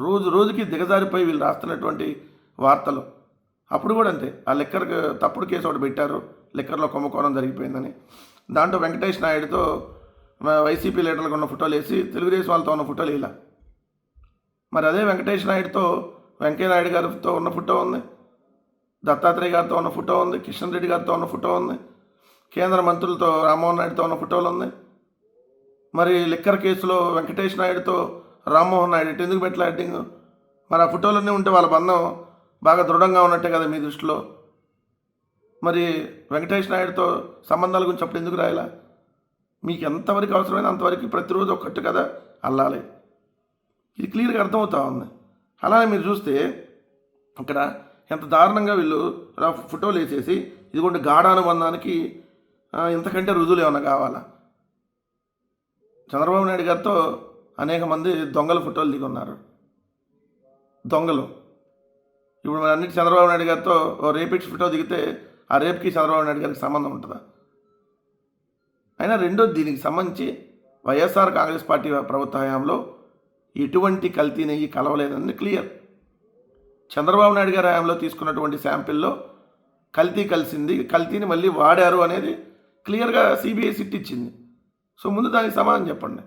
రోజు రోజుకి దిగజారిపోయి వీళ్ళు రాస్తున్నటువంటి వార్తలు. అప్పుడు కూడా అంతే, ఆ లిక్కర్కి తప్పుడు కేసు ఒకటి పెట్టారు, లిక్కర్లో కుంభకోణం జరిగిపోయిందని. దాంట్లో వెంకటేష్ నాయుడుతో వైసీపీ లీడర్లకు ఉన్న ఫోటోలు వేసి తెలుగుదేశం వాళ్ళతో ఉన్న ఫోటోలు ఇలా. మరి అదే వెంకటేష్ నాయుడుతో వెంకయ్య నాయుడు గారితో ఉన్న ఫోటో ఉంది, దత్తాత్రేయ గారితో ఉన్న ఫోటో ఉంది, కిషన్ రెడ్డి గారితో ఉన్న ఫోటో ఉంది, కేంద్ర మంత్రులతో రామ్మోహన్ నాయుడుతో ఉన్న ఫోటోలు ఉంది. మరి లిక్కర్ కేసులో వెంకటేష్ నాయుడుతో రామ్మోహన్ నాయుడు ఎందుకు పెట్టలే హెడ్డింగ్? మరి ఆ ఫోటోలన్నీ ఉంటే వాళ్ళ బంధం బాగా దృఢంగా ఉన్నట్టే కదా మీ దృష్టిలో. మరి వెంకటేష్ నాయుడుతో సంబంధాల గురించి అప్పుడు ఎందుకు రాయాలా? మీకు ఎంతవరకు అవసరమైనా అంతవరకు ప్రతిరోజు ఒక్కటి కదా అల్లాలి. ఇది క్లియర్గా అర్థమవుతా ఉంది. అలానే మీరు చూస్తే ఇక్కడ ఎంత దారుణంగా వీళ్ళు ఫోటోలు వేసేసి ఇదిగోండి గాఢానుబంధానికి ఇంతకంటే రుజువులు ఏమన్నా కావాలా? చంద్రబాబు నాయుడు గారితో అనేక మంది దొంగల ఫోటోలు దిగి ఉన్నారు. దొంగలు ఇప్పుడు మరి అన్నిటి చంద్రబాబు నాయుడు గారితో ఓ రేపిక్స్ ఫోటో దిగితే ఆ రేప్కి చంద్రబాబు నాయుడు గారికి సంబంధం ఉంటుందా? అయినా రెండోది, దీనికి సంబంధించి వైఎస్ఆర్ కాంగ్రెస్ పార్టీ ప్రభుత్వ హయాంలో ఎటువంటి కల్తీ నెయ్యి కలవలేదని క్లియర్. చంద్రబాబు నాయుడు గారి హయాంలో తీసుకున్నటువంటి శాంపిల్లో కల్తీ కలిసింది, కల్తీని మళ్ళీ వాడారు అనేది క్లియర్గా సిబిఐ సిట్ ఇచ్చింది. సో ముందు దానికి సమాధానం చెప్పండి.